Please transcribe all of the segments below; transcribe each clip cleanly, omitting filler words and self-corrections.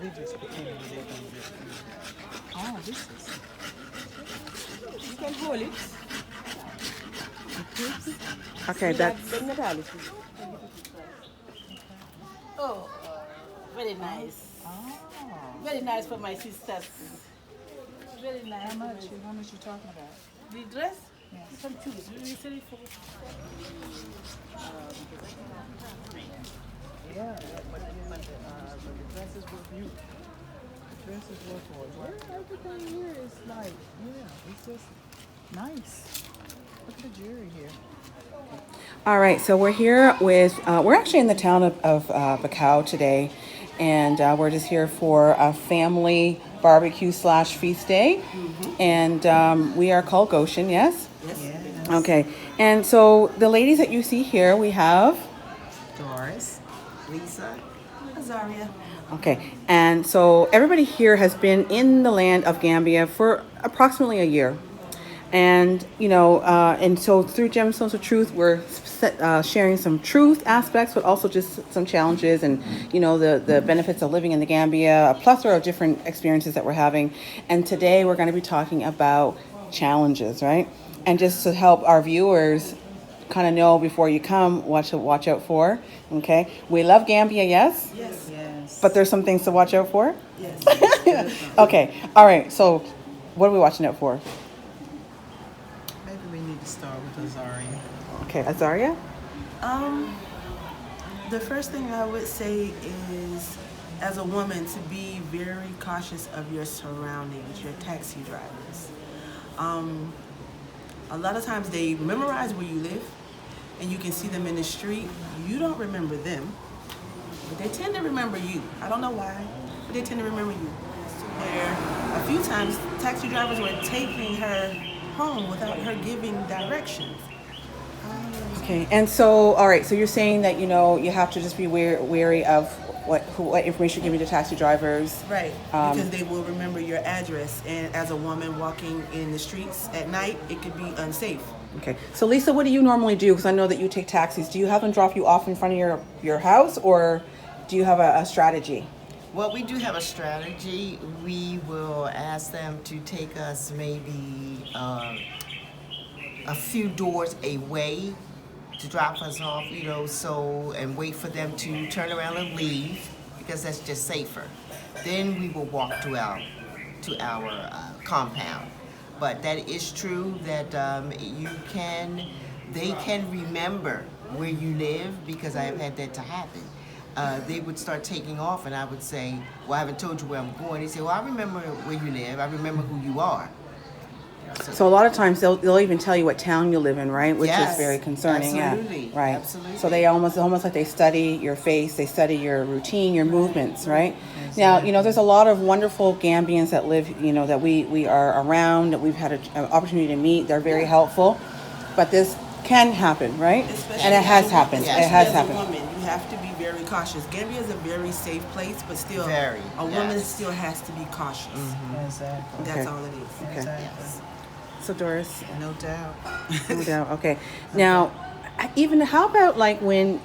We just pretending they're gonna just. Oh, this is. You can hold it. Okay, that's Oh, very nice. Oh. Very nice for my sisters. Very nice. How much? How much you talking about? The dress? Yeah. You can choose. You sell it for. Yeah, but the dresses were beautiful. The dresses were gorgeous. Yeah, everything here is like, yeah, it's just nice. Look at the jewelry here. all right. So we're here with, we're actually in the town of Bacau today, and we're just here for a family barbecue slash feast day. And we are called Goshen, yes? Yes. Okay. And so the ladies that you see here, we have. Doris, Lisa, Azaria. Okay, and so everybody here has been in the land of Gambia for approximately a year. And, and so through Gemstones of Truth, we're sharing some truth aspects, but also just some challenges and, the benefits of living in the Gambia, a plethora of different experiences that we're having. And today we're going to be talking about challenges, right? And just to help our viewers kind of know before you come what to watch out for. Okay, we love Gambia, yes, Yes. Yes. but there's some things to watch out for. Yes. Okay, all right. So, what are we watching out for? Maybe we need to start with Azaria. Okay, Azaria. Um, the first thing I would say is, as a woman, to be very cautious of your surroundings, your taxi drivers. A lot of times they memorize where you live, and you can see them in the street. You don't remember them, but they tend to remember you. I don't know why, but they tend to remember you. Where a few times taxi drivers were taking her home without her giving directions. Okay, and so, all right. So you're saying that you have to just be wary of what information you're giving to taxi drivers. Right, because they will remember your address, and as a woman walking in the streets at night, it could be unsafe. Okay, so Lisa, what do you normally do? Because I know that you take taxis. Do you have them drop you off in front of your house, or do you have a strategy? Well, we do have a strategy. We will ask them to take us maybe a few doors away to drop us off, and wait for them to turn around and leave because that's just safer. Then we will walk to our compound. But that is true that they can remember where you live because I have had that to happen. They would start taking off, and I would say, "Well, I haven't told you where I'm going." They say, "Well, I remember where you live. I remember who you are." So a lot of times they'll even tell you what town you live in, right? Which Yes, is very concerning. absolutely, Yeah, right. absolutely. So they almost like they study your face, they study your routine, your movements, right? Now, there's a lot of wonderful Gambians that live, that we are around, that we've had an opportunity to meet. They're very helpful, but this can happen, right? Especially And it has as a- happened. especially It has as happened. a woman, you have to be very cautious. Gambia is a very safe place, but still, Very, a woman yes. still has to be cautious. Exactly. That's Okay. all it is. Okay. Exactly. So Doris, No doubt. no doubt. Okay. Now, even how about like when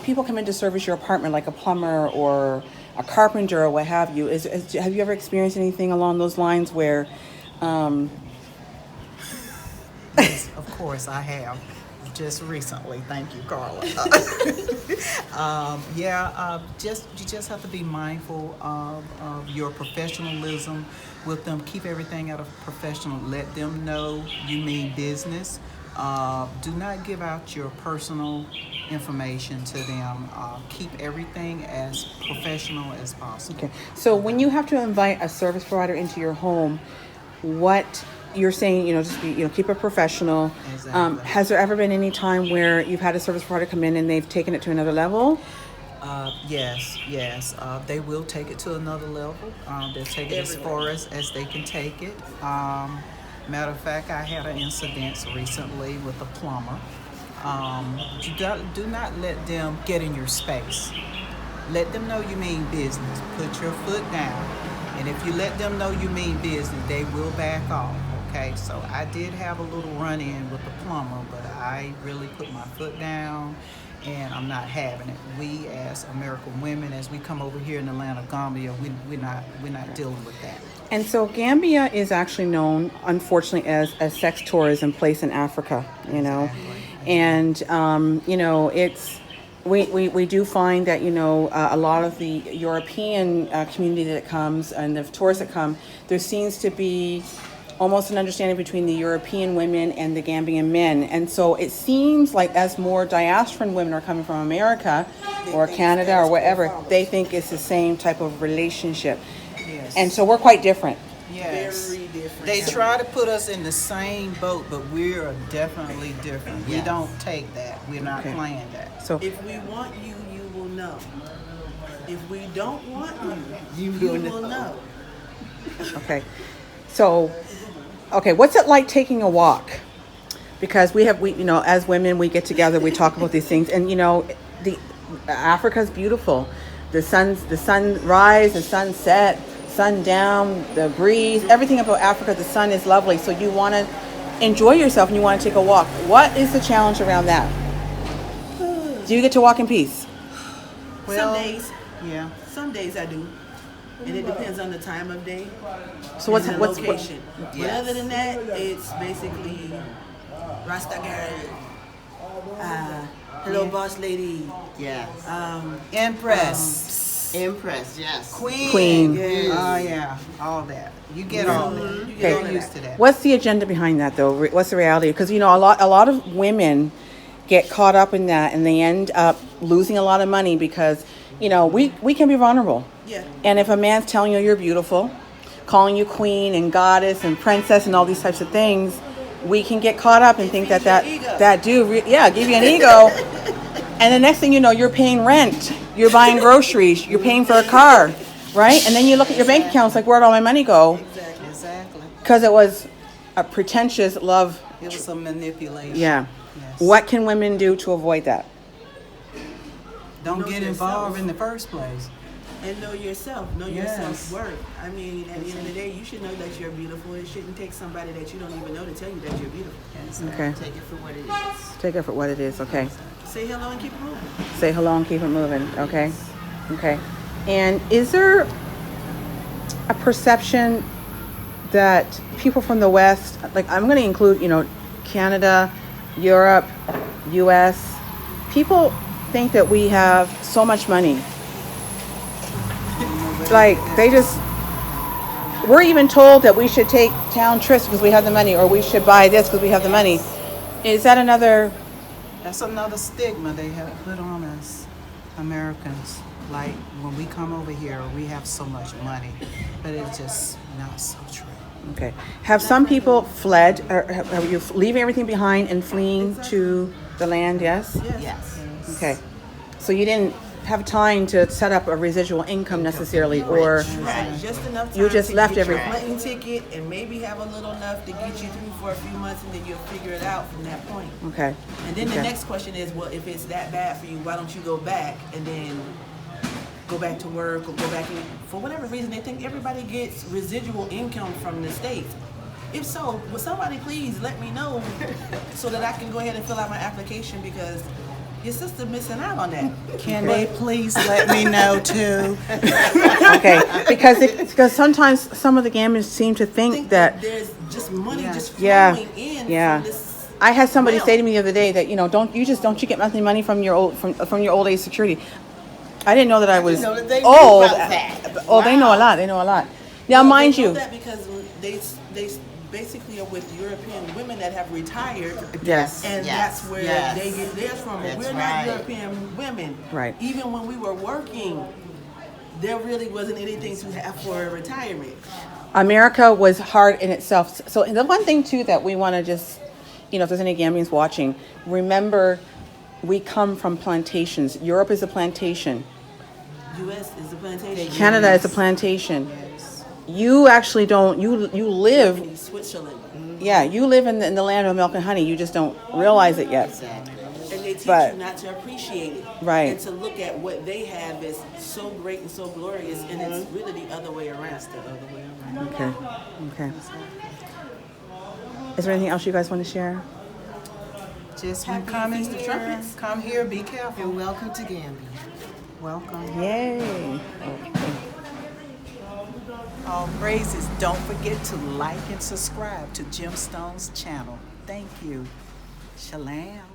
people come in to service your apartment, like a plumber or a carpenter or what have you? Have you ever experienced anything along those lines where? Yes, of course I have. Just recently, thank you, Carla. You just have to be mindful of your professionalism with them. Keep everything out of professional. Let them know you mean business. Do not give out your personal information to them. Keep everything as professional as possible. Okay. So when you have to invite a service provider into your home, what you're saying, just be, keep it professional. Exactly. Has there ever been any time where you've had a service provider come in and they've taken it to another level? Yes. They will take it to another level. They'll take it as far as they can take it. Matter of fact, I had an incident recently with a plumber. Do not let them get in your space. Let them know you mean business. Put your foot down. And if you let them know you mean business, they will back off. Okay, so I did have a little run-in with the plumber, but I really put my foot down and I'm not having it. We as American women, as we come over here in the land of Gambia, we're not dealing with that. And so Gambia is actually known, unfortunately, as a sex tourism place in Africa, you know. Exactly. And, it's, we do find that, a lot of the European community that comes and the tourists that come, there seems to be almost an understanding between the European women and the Gambian men. And so it seems like as more diasporan women are coming from America or Canada or wherever, they think it's the same type of relationship. Yes. And so we're quite different. Yes. Very different. They try to put us in the same boat, but we're definitely different. We Yes. don't take that. We're not Okay. playing that. So If we want you, you will know. If we don't want you, You you will will know. okay. So okay, what's it like taking a walk? Because we as women we get together, we talk about these things, and the Africa's beautiful. The sunrise, the sunset, sundown, the breeze, everything about Africa, the sun is lovely. So you want to enjoy yourself and you want to take a walk. What is the challenge around that? Do you get to walk in peace? Well, Yeah. Some days I do. And it depends on the time of day. So what's and the what's location. But Yes. other than that, it's basically Rasta girl. Hello, boss lady. Yes. Empress, Impressed, yes. Queen. Yes. Oh yeah, all that. You get all that. You Okay. get all used to that. What's the agenda behind that, though? What's the reality? Because a lot of women get caught up in that, and they end up losing a lot of money because we can be vulnerable. Yeah. And if a man's telling you you're beautiful, calling you queen and goddess and princess and all these types of things, we can get caught up and think feeds that your ego. that dude, give you an ego. And the next thing you know, you're paying rent, you're buying groceries, you're paying for a car, right? And then you look at your bank account, it's like, where'd all my money go? Exactly. Because it was a pretentious love. It was some manipulation. Yeah. Yes. What can women do to avoid that? Don't Know get yourself. involved in the first place. And know yourself. Know your Yes. self-worth. I mean, at the end of the day, you should know that you're beautiful. It shouldn't take somebody that you don't even know to tell you that you're beautiful. Okay. Take it for what it is. Take it for what it is. Okay. Say hello and keep it moving. Say hello and keep it moving. Okay. Okay. And is there a perception that people from the West, like I'm going to include, Canada, Europe, US, people think that we have so much money. Like we're even told that we should take town trips because we have the money, or we should buy this because we have the money. Is that another? That's another stigma they have put on us, Americans. Like when we come over here, we have so much money, but it's just not so true. Okay. Have some people fled, or have you leaving everything behind and fleeing to the land? Yes. Yes. Okay. So you didn't have time to set up a residual income necessarily, or Right. Just enough time You just to left get your everything. plane ticket and maybe have a little enough to get you through for a few months, and then you'll figure it out from that point. okay. And then the Okay. next question is, well, if it's that bad for you, why don't you go back and then go back to work or go back in? For whatever reason, they think everybody gets residual income from the States. If so, will somebody please let me know so that I can go ahead and fill out my application, because your sister missing out on that. Can they please let me know too? Okay. Because sometimes some of the Gambians seem to think that. there's just money just Yeah. flowing in Yeah. from this. I had somebody Well. say to me the other day that don't you get monthly money from your old age security? I didn't know that I was know that they knew old. about that. Oh, they know a lot. They know a lot. Now, Well, mind they know you, that because they basically are with European women that have retired. yes, And Yes, that's where yes. they get theirs from. But That's we're right. not European women. Right. Even when we were working, there really wasn't anything to have for retirement. America was hard in itself. So the one thing too that we want to just, if there's any Gambians watching, remember, we come from plantations. Europe is a plantation. U.S. is a plantation. Canada is a plantation. You actually don't. You live. Germany, Switzerland. Yeah, you live in the land of milk and honey. You just don't realize it yet. Exactly. And they teach But- you not to appreciate it. Right. And to look at what they have is so great and so glorious, and it's really the other way around. It's the other way around. Okay. Okay. Is there anything else you guys want to share? Just Happy come Feast of here. Trumpets. Come here. Be You're careful. welcome to Gambia. Welcome. Yay. Okay. All praises. Don't forget to like and subscribe to Gemstone's channel. Thank you. Shalom.